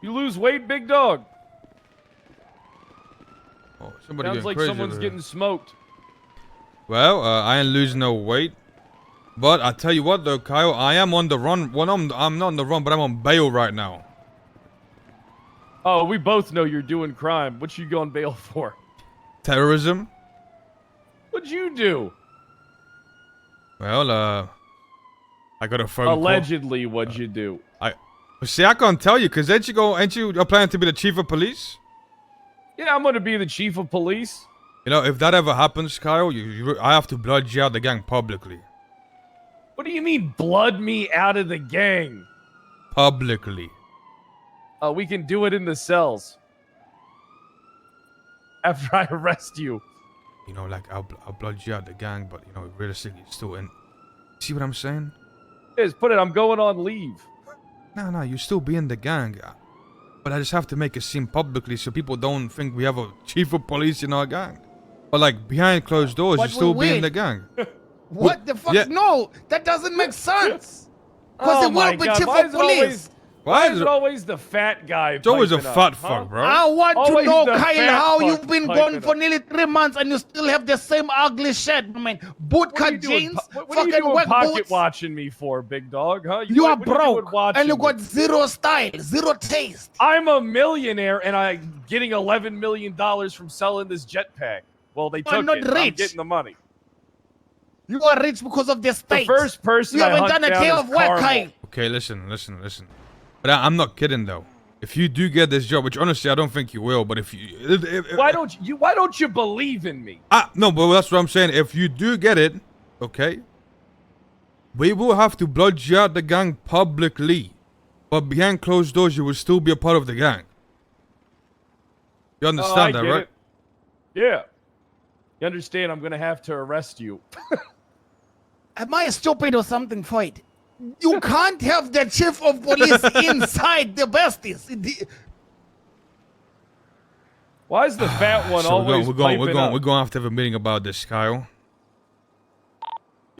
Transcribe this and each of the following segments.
You lose weight, big dog? Oh, somebody Sounds like crazy someone's getting smoked. Well, I ain't losing no weight. But I tell you what though, Kyle, I am on the run. Well, I'm not on the run, but I'm on bail right now. Oh, we both know you're doing crime. What you going bail for? Terrorism? What'd you do? Well, I got a phone Allegedly, what'd you do? See, I can't tell you, cause ain't you planning to be the chief of police? Yeah, I'm gonna be the chief of police. You know, if that ever happens, Kyle, I have to blood you out the gang publicly. What do you mean, blood me out of the gang? Publicly. We can do it in the cells. After I arrest you. You know, like, I'll blood you out the gang, but, you know, realistically, it's still in... See what I'm saying? Just put it, I'm going on leave. No, you still be in the gang. But I just have to make it seem publicly so people don't think we have a chief of police in our gang. But, like, behind closed doors, you still be in the gang. What the fuck? Yeah. No, that doesn't make sense. Because it will be chief of police. Why is it always the fat guy? It's always a fat fuck, bro. I want always to know, Kyle, how you've been gone for up. nearly 3 months and you still have the same ugly shit, man. Bootcut jeans, what are you fucking doing work pocket boots. watching me for, big dog? Huh? You are broke and you got zero style, zero taste. I'm a millionaire and I'm getting $11 million from selling this jetpack. Well, they took not it. rich. I'm getting the money. You are rich because of the state. The first person you I haven't hunt done a down day is of work, Kyle. Okay, listen. But I'm not kidding though. If you do get this job, which honestly I don't think you will, but if you, why don't you believe in me? No, but that's what I'm saying. If you do get it, okay, we will have to blood you out the gang publicly, but behind closed doors you will still be a part of the gang. You understand that, right? Yeah. You understand? I'm gonna have to arrest you. Am I stupid or something, Floyd? You can't have the chief of police inside the Besties. Why is the fat one always we're going to have to have a meeting about this, Kyle.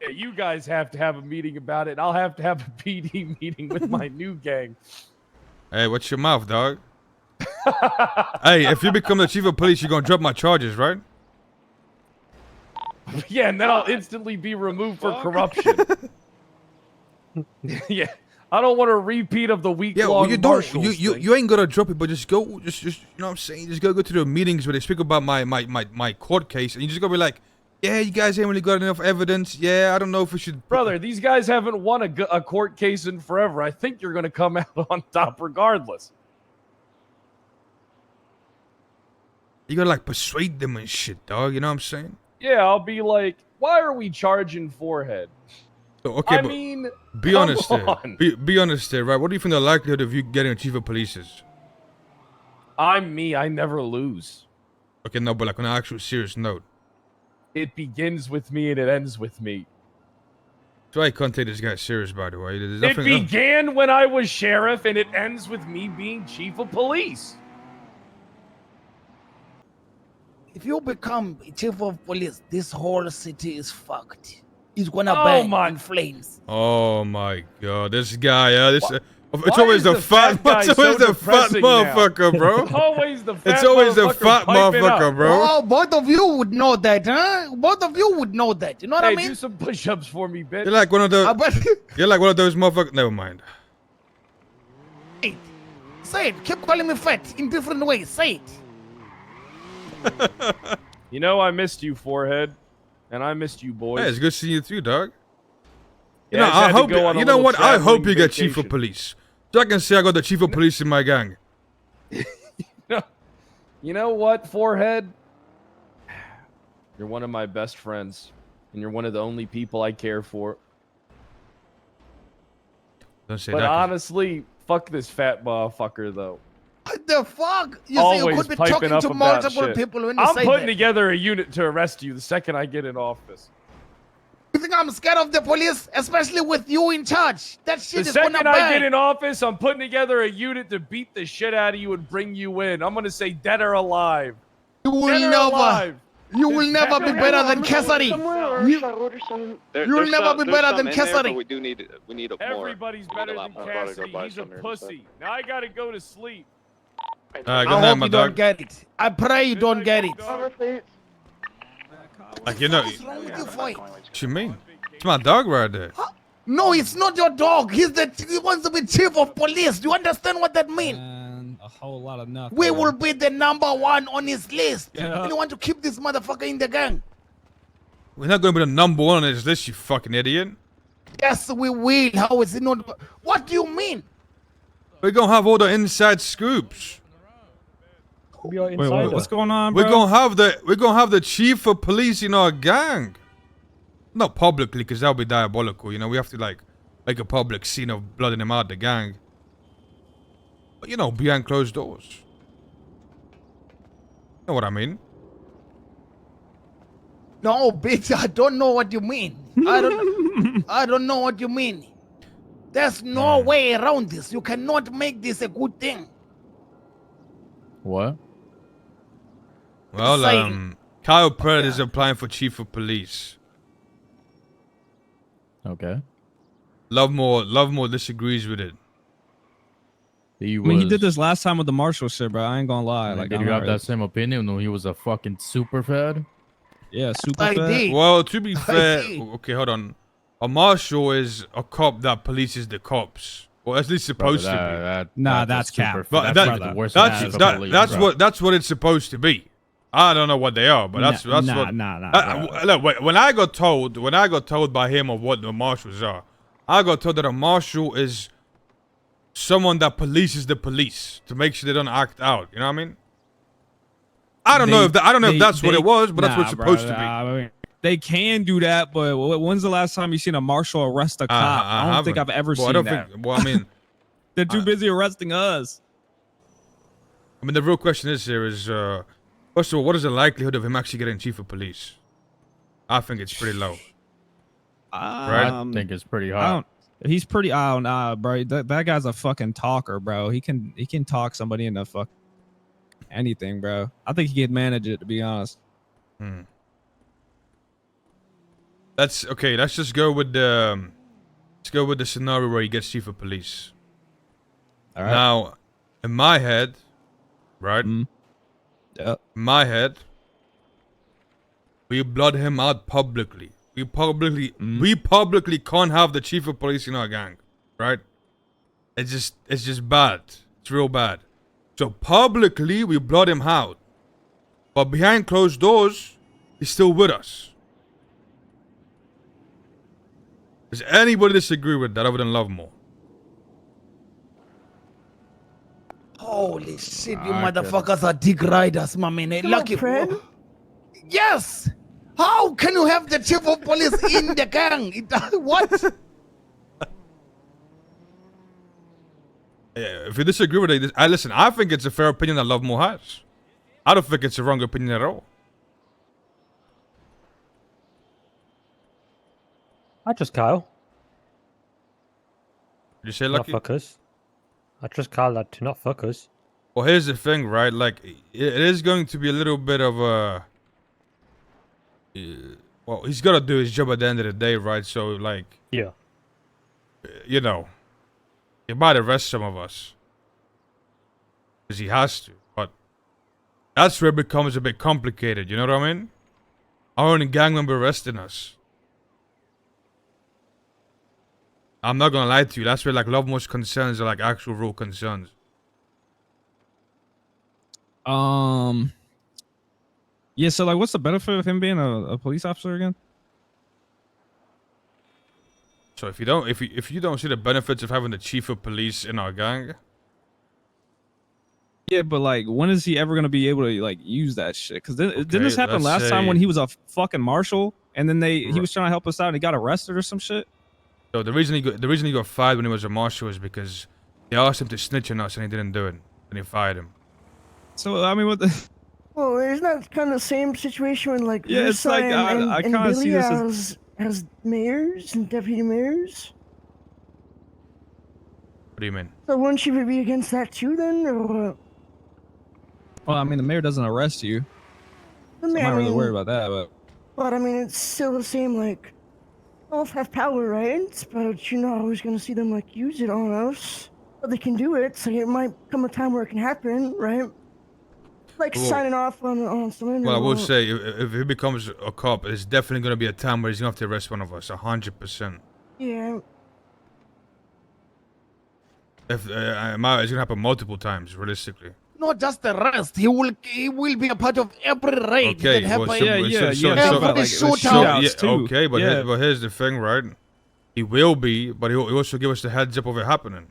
Yeah, you guys have to have a meeting about it. I'll have to have a PD meeting with my new gang. Hey, watch your mouth, dog. Hey, if you become the chief of police, you're going to drop my charges, right? Yeah, and then I'll instantly be removed for corruption. Yeah, I don't want a repeat of the week-long you ain't gonna drop it, but just go, just you know what I'm saying? Just go to the meetings where they speak about my court case, and you just gotta be like, yeah, you guys ain't really got enough evidence. Yeah, I don't know if we should. Brother, these guys haven't won a court case in forever. I think you're gonna come out on top regardless. You gotta like persuade them and shit, dog. You know what I'm saying? Yeah, I'll be like, why are we charging forehead? So, okay, I mean, be honest there. Be honest there, right? What do you think the likelihood of you getting a chief of police is? I'm me. I never lose. Okay, no, but like on an actual serious note. It begins with me and it ends with me. So I can't take this guy serious, by the way. It began when I was sheriff and it ends with me being chief of police. If you become chief of police, this whole city is fucked. It's gonna burn in flames. Oh my god, this guy, it's always the fat motherfucker, bro. Always the fat It's always the fat motherfucker, bro. Oh, both of you would know that, huh? Both of you would know that. You know what I mean? Do some push-ups for me, bitch. You're like one of those. You're like one of those motherfuckers. Never mind. Say it. Keep calling me fat in different ways. Say it. You know, I missed you, forehead. And I missed you, boys. Hey, it's good seeing you too, dog. You Yeah, know, I hope you know what? I hope you get vacation. chief of police. So I can say I got the chief of police in my gang. You know what, forehead? You're one of my best friends, and you're one of the only people I care for. Don't say but that. Honestly, fuck this fat motherfucker, though. What the fuck? You Always see, you could be talking to multiple people when you I'm say putting that. together a unit to arrest you the second I get in office. You think I'm scared of the police, especially with you in charge? That shit The is gonna second burn. I get in office, I'm putting together a unit to beat the shit out of you and bring you in. I'm gonna say dead or alive. You will Dead or never. alive. You will never be better than Cassidy. You will never be better than Cassidy. We need more. Everybody's better than Cassidy. He's a pussy. Now I gotta go to sleep. Good I night, hope my you dog. don't get it. I pray you don't get it. Like, you know, What's wrong with you, Foy? what you mean? It's my dog right there. No, it's not your dog. He wants to be chief of police. Do you understand what that means? And a whole lot of nothing. We will be the #1 on his list. Yeah. And you want to keep this motherfucker in the gang? We're not going to be the #1 on this list, you fucking idiot. Yes, we will. How is it not? What do you mean? We're going to have all the inside scoops. Wait, what's going on, bro? We're gonna have the chief of police in our gang. Not publicly, because that would be diabolical. You know, we have to like make a public scene of blooding him out the gang. But you know, behind closed doors. You know what I mean? No, bitch, I don't know what you mean. I don't know what you mean. There's no way around this. You cannot make this a good thing. What? Well, Saying. Kyle Pratt is applying for chief of police. Okay. Lovemore disagrees with it. He I mean, he did this last time with the Marshall shit, bro. I ain't gonna lie. Like, did you have that same opinion when he was a fucking super fed? Yeah, super I fat. did. Well, to be fair, see. okay, hold on. A marshal is a cop that polices the cops. Well, at least supposed to Nah, that's cap. super- But that's that- the worst That's type of that, police, that's bro. what it's supposed to be. I don't know what they are, but that's what. Look, when I got told by him of what the marshals are, I got told that a marshal is someone that polices the police to make sure they don't act out. You know what I mean? I don't know if that's what it was, but that's what it's supposed to be. I mean, they can do that, but when's the last time you seen a marshal arrest a cop? I don't think I've ever seen that. Well, I mean, They're too busy arresting us. I mean, the real question is here is, first of all, what is the likelihood of him actually getting chief of police? I think it's pretty low. I think it's pretty high. He's pretty. I don't know, bro. That guy's a fucking talker, bro. He can talk somebody into fuck anything, bro. I think he can manage it, to be honest. Let's just go with the scenario where he gets chief of police. All right. Now, in my head, right? Yep. In my head, we blood him out publicly. We publicly can't have the chief of police in our gang, right? It's just bad. It's real bad. So publicly we blood him out, but behind closed doors, he's still with us. Does anybody disagree with that other than Lovemore? Holy shit, you motherfuckers are dick riders, my man. Lucky. Yes! How can you have the chief of police in the gang? What? Yeah, if you disagree with it, listen, I think it's a fair opinion that Lovemore has. I don't think it's a wrong opinion at all. I trust Kyle. Did you say Not Lucky? fuck us. I trust Kyle that to not fuck us. Well, here's the thing, right? Like, it is going to be a little bit of a... well, he's got to do his job at the end of the day, right? So, like... Yeah. You know... He might arrest some of us. Because he has to. But... That's where it becomes a bit complicated, you know what I mean? Our own gang member arresting us. I'm not gonna lie to you. That's where, like, Lovemore's concerns are, like, actual real concerns. Yeah, so like, what's the benefit of him being a police officer again? So if you don't see the benefits of having the chief of police in our gang, Yeah, but like, when is he ever gonna be able to like use that shit? Because didn't this happen let's last time when say- he was a fucking marshal and then he was trying to help us out and he got arrested or some shit? so the reason he got fired when he was a marshal is because they asked him to snitch on us and he didn't do it, and they fired him. So I mean, what the? Well, isn't that kind of the same situation when, like, Yeah, it's like, Rusa I and kinda Billy see this has mayors and deputy mayors? What do you mean? So wouldn't she be against that too then, or what? Well, I mean, the mayor doesn't arrest you. I So mean, I'm not I really mean, worried about that, but I mean, it's still the same. Like, both have power, right? But you're not always gonna see them like use it on us. But they can do it, so it might come a time where it can happen, right? Like Well, signing off on something. well, I will or, say, if he becomes a cop, it's definitely going to be a time where he's going to have to arrest one of us, 100%. yeah. If it's going to happen multiple times, realistically. Not just the rest. He will be a part of every raid Okay, that well, happens. so, yeah. so, I'm so, talking Every about, like, shootout. yeah, shootouts too. okay, but yeah. but here's the thing, right? He will be, but he'll also give us the heads up of it happening.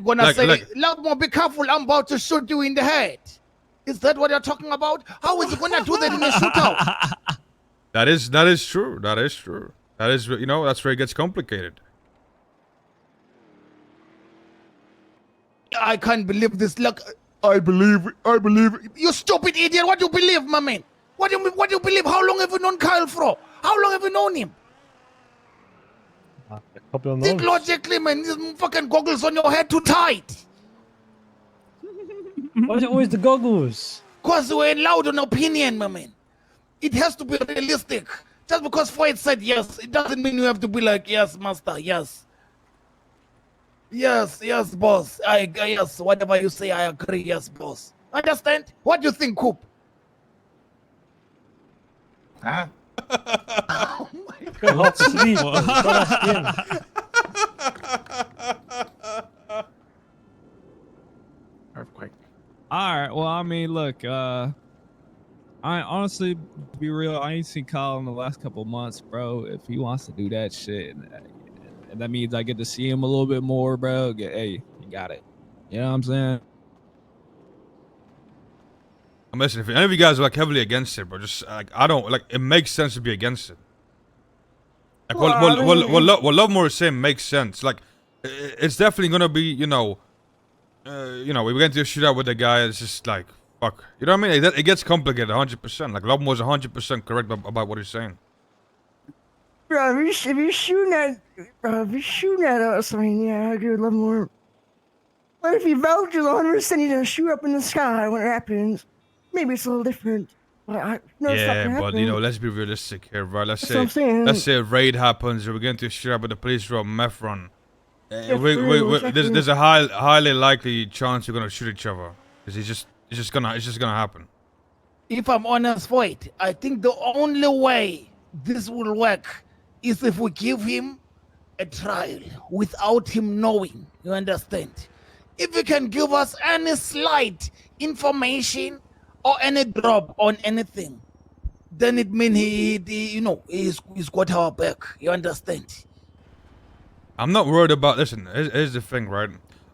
Gonna Like- say, like- Loudmore, be careful, I'm about to shoot you in the head. Is that what you're talking about? How is he gonna do that in a shootout? That is true. That is true. That is, that's where it gets complicated. I can't believe this. Look, I believe. You stupid idiot. What do you believe, my man? What do you believe? How long have you known Kyle for? How long have you known him? A couple of Think months. logically, man. These fucking goggles on your head too tight. Why is it always the goggles? Because we're allowed an opinion, my man. It has to be realistic. Just because Floyd said yes, it doesn't mean you have to be like, yes, master, yes. Yes, boss. Yes, whatever you say, I agree, yes, boss. Understand? What do you think, Coop? Huh? Oh my Go hot sleep. Got skin. Earthquake. All right. Well, I mean, look. I honestly, to be real, I ain't seen Kyle in the last couple of months, bro. If he wants to do that shit, and that means I get to see him a little bit more, bro. Hey, you got it. You know what I'm saying? I'm listening. If any of you guys are like heavily against it, bro, just like I don't like. It makes sense to be against it. Like what Lovemore is saying makes sense. Like it's definitely gonna be, we went to a shootout with the guy. It's just like fuck. You know what I mean? It gets complicated 100%. Like Lovemore's 100% correct about what he's saying. Bro, if you're shooting at us, I mean, yeah, I agree with Lovemore. But if you vouch 100%, you're gonna shoot up in the sky when it happens. Maybe it's a little different. But I know it's not Yeah, gonna but happen. let's be realistic here, right? That's what I'm saying. Let's say a raid happens, or we're going to a shootout with the police or a meth run. Yeah, true, exactly. There's a highly likely chance we're gonna shoot each other. Cause it's just gonna happen. If I'm honest, Void, I think the only way this will work is if we give him a trial without him knowing. You understand? If he can give us any slight information or any drop on anything, then it means he's got our back. You understand? I'm not worried about. Listen, here's the thing, right?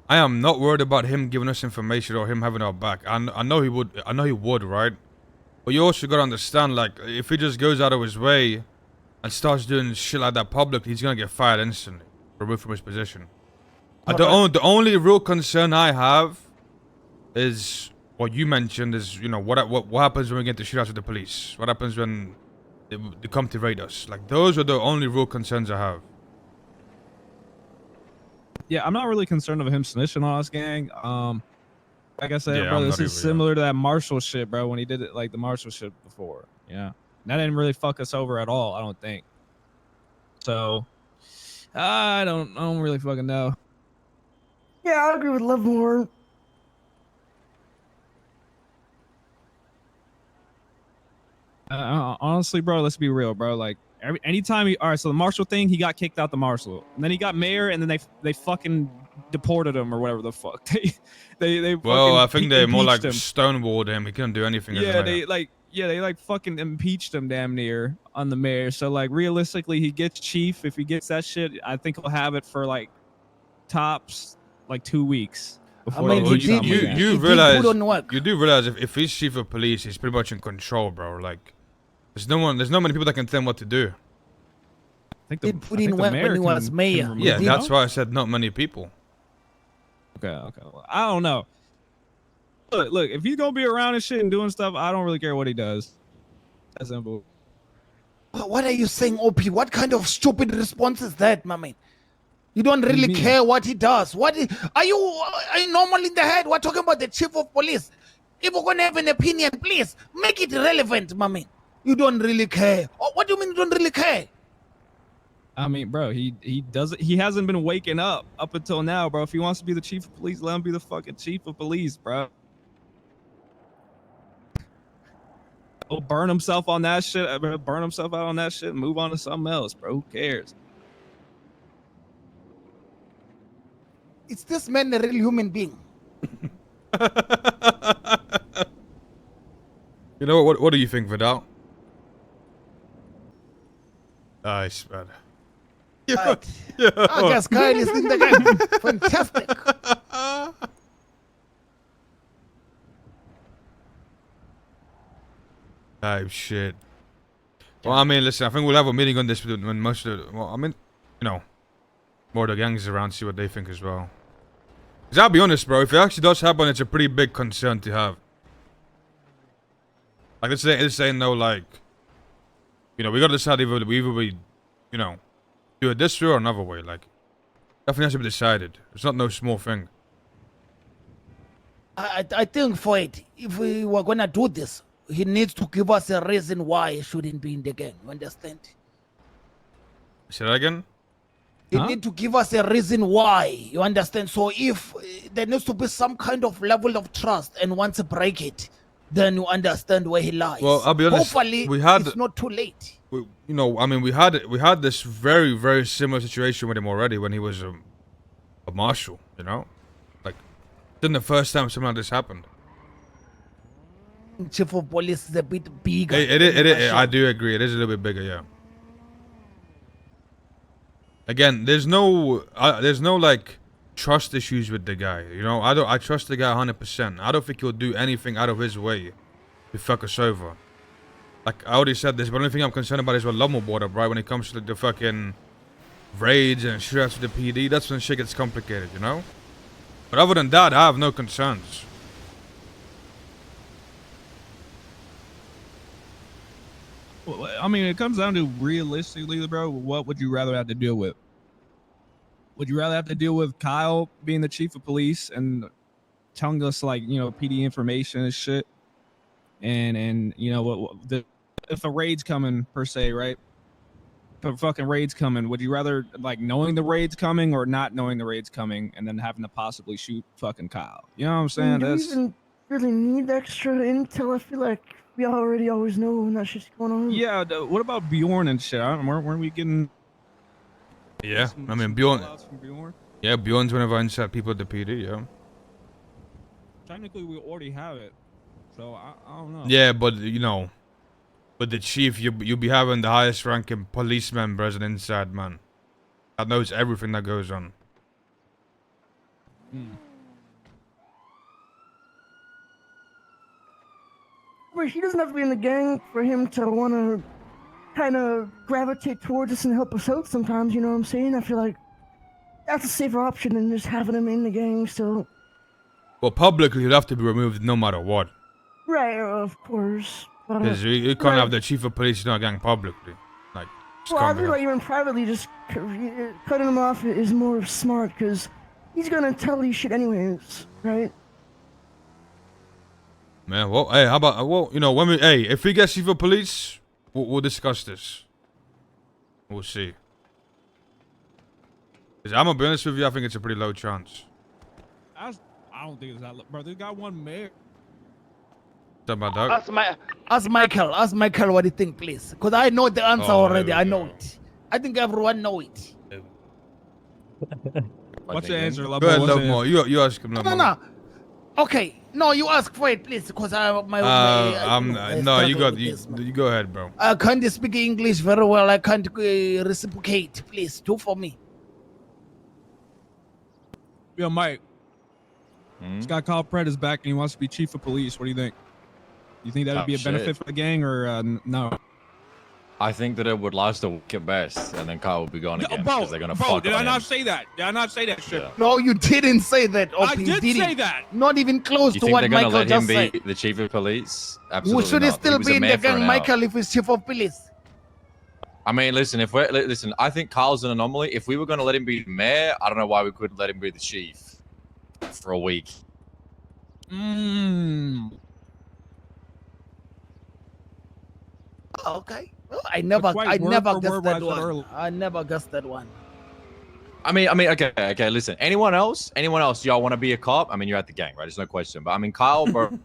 I am not worried about him giving us information or him having our back. I know he would. I know he would, right? But you also gotta understand, like, if he just goes out of his way and starts doing shit like that publicly, he's gonna get fired instantly, removed from his position. The only real concern I have is what you mentioned is, what happens when we get to shootouts with the police? What happens when they come to raid us? Like, those are the only real concerns I have. Yeah, I'm not really concerned of him snitching on us, gang. Like I said, Yeah, bro, I'm this not is either, yeah. similar to that Marshall shit, bro. When he did it, like the Marshall shit before. Yeah, that didn't really fuck us over at all. I don't think. So, I don't really fucking know. Yeah, I agree with Lovemore. Honestly, bro, let's be real, bro. Like anytime all right, so the Marshall thing, he got kicked out the Marshall, and then he got mayor, and then they fucking deported him or whatever the fuck. They Well, I think they more like him. stonewalled him. He couldn't do anything. as Yeah, mayor. they fucking impeached him damn near on the mayor. So like realistically, he gets chief. If he gets that shit, I think he'll have it for like tops like 2 weeks. Before mean, they he do did- something again. He You did realize put on work. you do realize if he's chief of police, he's pretty much in control, bro. Like, there's not many people that can tell him what to do. I think Did put in work when he was mayor. remove Yeah, him, that's no? why I said not many people. Okay. Well, I don't know. Look, if he's gonna be around and shit and doing stuff, I don't really care what he does. That's simple. What are you saying, OP? What kind of stupid response is that, my man? You don't do you really mean? care what he does. Are you normal in the head? We're talking about the chief of police. If we're gonna have an opinion, please make it relevant, my man. You don't really care. Oh, what do you mean you don't really care? I mean, bro, he doesn't. He hasn't been waking up until now, bro. If he wants to be the chief of police, let him be the fucking chief of police, bro. He'll burn himself on that shit. Burn himself out on that shit. And move on to something else, bro. Who cares? Is this man a real human being? You know what? What do you think, Vidal? Nice, man. Right. I guess Kyle is in the game. Fantastic. Oh shit. Well, I mean, listen. I think we'll have a meeting on this when most of the, well, I mean, you know, more of the gangs around, see what they think as well. Cause I'll be honest, bro. If it actually does happen, it's a pretty big concern to have. Like, let's say no, like, you know, we gotta decide either we, you know, do it this way or another way. Like, definitely has to be decided. It's not no small thing. I think for it, if we were gonna do this, he needs to give us a reason why he shouldn't be in the gang. You understand? Say that again? He Huh? need to give us a reason why. You understand? So if there needs to be some kind of level of trust, and once you break it, then you understand where he lies. Well, I'll be honest. Hopefully, it's not too late. You know, I mean, we had this very, very similar situation with him already when he was a marshal. You know, like, then the first time something like this happened. Chief of police is a bit bigger. It is. I do agree. It is a little bit bigger, yeah. Again, there's no like trust issues with the guy. You know, I trust the guy 100%. I don't think he'll do anything out of his way to fuck us over. Like I already said this, but the only thing I'm concerned about is with Lomo border, right? When it comes to the fucking raids and shootouts with the PD, that's when shit gets complicated, you know. But other than that, I have no concerns. Well, I mean, it comes down to realistically, bro. What would you rather have to deal with? Would you rather have to deal with Kyle being the chief of police and telling us like, you know, PD information and shit, and you know if a raid's coming per se, right? If a fucking raid's coming, would you rather like knowing the raid's coming or not knowing the raid's coming and then having to possibly shoot fucking Kyle? You know what I'm saying? Do we even really need extra intel? I feel like we already always know when that shit's going on. Yeah. What about Bjorn and shit? Weren't we getting? Yeah, I mean Bjorn. Yeah, Bjorn's one of our inside people at the PD. Yeah. Technically, we already have it, so I don't know. Yeah, but you know, with the chief, you'll be having the highest ranking police member as an inside man that knows everything that goes on. But he doesn't have to be in the gang for him to want to kind of gravitate towards us and help us out sometimes, you know what I'm saying? I feel like that's a safer option than just having him in the gang, so... Well, publicly, he'll have to be removed no matter what. Right, of course. Because you can't have the chief of police in our gang publicly. Like, just well, I can't be feel like done. even privately, just cutting him off is more smart, because he's gonna tell you shit anyways, right? Man, well, hey, how about, well, you know, if we get chief of police, we'll discuss this. We'll see. Because I'm gonna be honest with you, I think it's a pretty low chance. I don't think it's that, bro. This guy won mayor. Something about that. Ask Michael what he think, please. Because I know the answer already. I know it. I think everyone know it. What's your answer, Lobo? Go ahead, What's love your more. You ask him, love more. No. Okay. No, you ask for it, please. Because you go ahead, bro. I can't speak English very well. I can't reciprocate. Please, do for me. Yo, Mike. This guy Kyle Pratt is back and he wants to be chief of police. What do you think? You think that would be a benefit for the gang or no? I think that it would last a week at best, and then Kyle will be gone again because they're gonna fuck did on I not him. say that? Did I not say that shit? Yeah. No, you didn't say that. I did say that. Not even close You to think what they're gonna Michael let him just be said. the chief of police? Who Absolutely should he not. still was be a in the mayor for gang, an hour. Michael, if he's chief of police? I mean, listen. Listen, I think Kyle's an anomaly. If we were gonna let him be the mayor, I don't know why we couldn't let him be the chief for a week. Oh, okay. Well, I quite word never for guessed word what I that said one. earlier. I never guessed that one. I mean, okay. Listen, anyone else? Y'all want to be a cop? I mean, you're at the gang, right? There's no question. But I mean, Kyle, bro,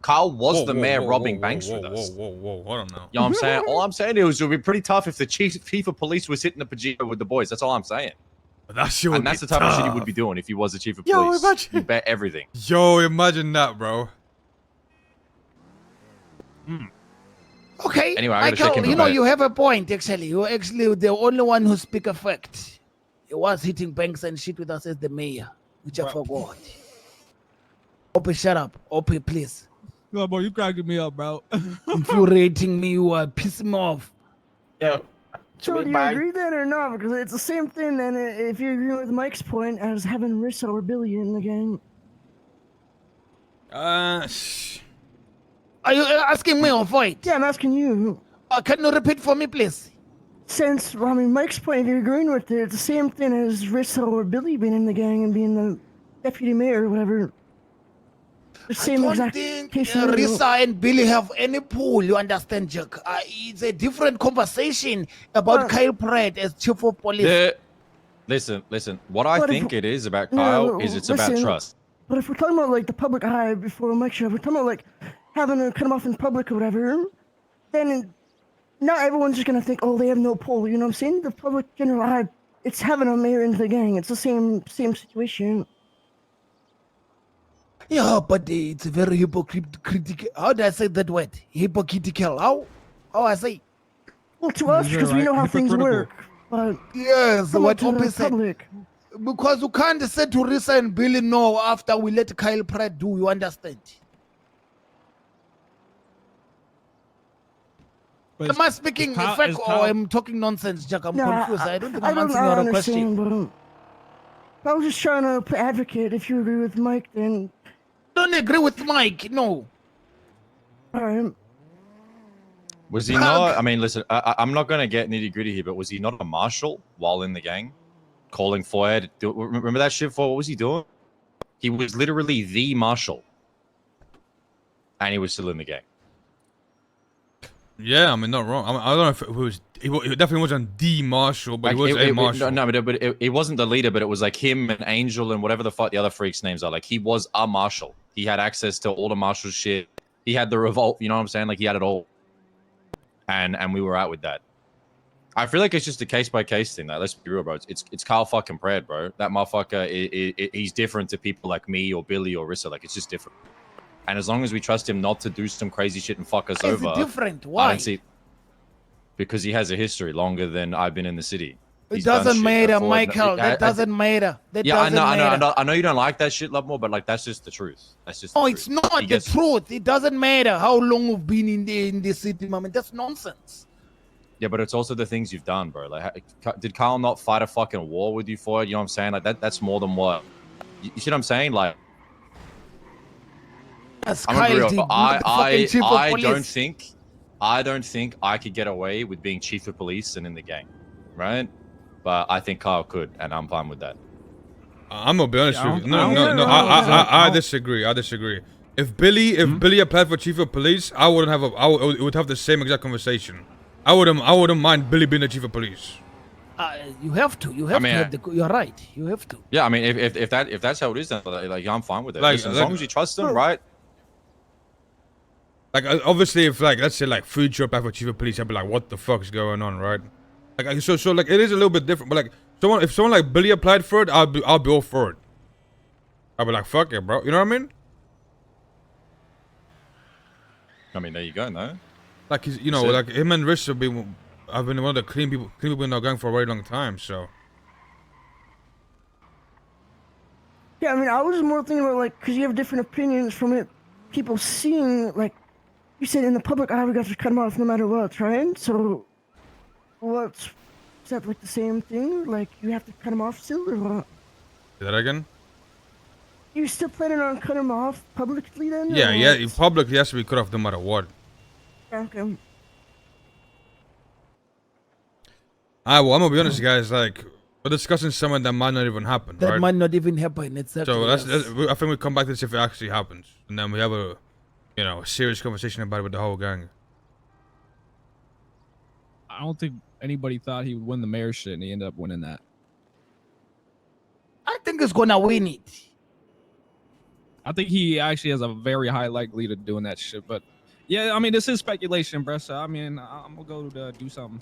Kyle was the mayor robbing banks with us. Whoa, hold on now. You know what I'm saying? All I'm saying is it would be pretty tough if the chief of police was hitting the Pajito with the boys. That's all I'm saying. That shit would And that's be the type of shit he tough. would be doing if he was the chief of Yo, police. imagine- You bet everything. Yo, imagine that, bro. Okay, Anyway, I gotta check Michael, in you for know, bed. you have a point, actually. You're actually the only one who speak a fact. He was hitting banks and shit with us as the mayor, which I forgot. Opie, shut up. Opie, please. No, boy, you cracking me up, bro. Infuriating me, you are pissing me off. Yeah. So do you agree then or not? Because it's the same thing then if you agree with Mike's point as having Rissa or Billy in the game. Are you asking me or fight? Yeah, I'm asking you. Can you repeat for me, please? Since, well, I mean, Mike's point, if you're agreeing with it, it's the same thing as Rissa or Billy being in the gang and being the deputy mayor or whatever. The same I don't exact think case scenario. Rissa and Billy have any pull, you understand, Jack? It's a different conversation about Kyle Pratt as chief of police. Listen. What I But if- think it is about No, Kyle is it's about listen. trust. But if we're talking about, like, the public eye before a mic show, if we're talking about, like, having to cut him off in public or whatever, then not everyone's just going to think, oh, they have no pull, you know what I'm saying? The public general eye, it's having a mayor in the gang. It's the same situation. Yeah, but it's very hypocritical. How do I say that word? Hypocritical. How I say? Well, to us, You're because we right. know how things Hypocritical. work. But Yes, come what to the Opie said. public. Because you can't say to Rissa and Billy no after we let Kyle Pratt do, you understand? But Am I speaking Kyle- fact is or Kyle- I'm talking nonsense, Jack? I'm No, confused. I don't think I'm answering I your question. understand, but I was just trying to play advocate. If you agree with Mike, then Don't agree with Mike, no. all right. Was he not? I mean, listen, I'm not going to get nitty gritty here, but was he not a marshal while in the gang? Calling for it? Remember that shit for? What was he doing? He was literally the marshal. And he was still in the gang. Yeah, I mean, not wrong. I mean, I don't know if it was. He definitely wasn't the marshal, but Like, he was a marshal. No, but it wasn't the leader, but it was like him and Angel and whatever the fuck the other freaks' names are. Like, he was a marshal. He had access to all the marshal shit. He had the revolt, you know what I'm saying? Like, he had it all. And we were out with that. I feel like it's just a case-by-case thing. Like, let's be real, bro. It's Kyle fucking Pratt, bro. That motherfucker, he's different to people like me or Billy or Rissa. Like, it's just different. And as long as we trust him not to do some crazy shit and fuck us Why is over, it different? I Why? don't see. Because he has a history longer than I've been in the city. It He's done doesn't shit matter, before. Michael. That doesn't matter. That Yeah, I doesn't know, matter. I know you don't like that shit, Love More, but like that's just the truth. That's just. No, the it's truth. not He the gets- truth. It doesn't matter how long you've been in the city, man. That's nonsense. Yeah, but it's also the things you've done, bro. Like, did Kyle not fight a fucking war with you for it? You know what I'm saying? Like that's more than what. You see what I'm saying? Like, As I'm Kyle real. did, the fucking chief of I police. don't think I could get away with being chief of police and in the gang, right? But I think Kyle could, and I'm fine with that. I'm gonna be honest Yeah, with you. I don't- No. I disagree. I disagree. If Billy applied for chief of police, I wouldn't have would have the same exact conversation. I wouldn't mind Billy being the chief of police. You have to. You have mean, to. Have you're right. You have to. Yeah, I mean, if that's how it is, then like I'm fine with it. Like- Listen, as like- long as you trust him, right? Like obviously, if like let's say like Future applied for chief of police, I'd be like, what the fuck is going on, right? Like so like it is a little bit different. But like if someone like Billy applied for it, I'll be all for it. I'll be like, fuck it, bro. You know what I mean? I mean, there you go, no. Like he's, you know, That's it. like him and Rich have been one of the clean people in the gang for a very long time. So Yeah, I mean, I was more thinking about, like, because you have different opinions from it. People seeing, like, you said in the public eye, we got to cut them off no matter what, right? So, is that, like, the same thing? Like, you have to cut them off still, or what? say that again? You still planning on cutting them off publicly then? or Yeah. what? Publicly has to be cut off no matter what. Okay. Well, I'm gonna be honest, guys. Like we're discussing something that might not even happen, That right? might not even happen. Exactly. So yes. I think we come back to this if it actually happens, and then we have a serious conversation about it with the whole gang. I don't think anybody thought he would win the mayor shit, and he ended up winning that. I think he's gonna win it. I think he actually has a very high likelihood of doing that shit. But yeah, I mean, this is speculation, bro. So I mean, I'm gonna go do something.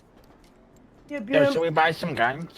Yep, Yeah, yep. should we buy some guns?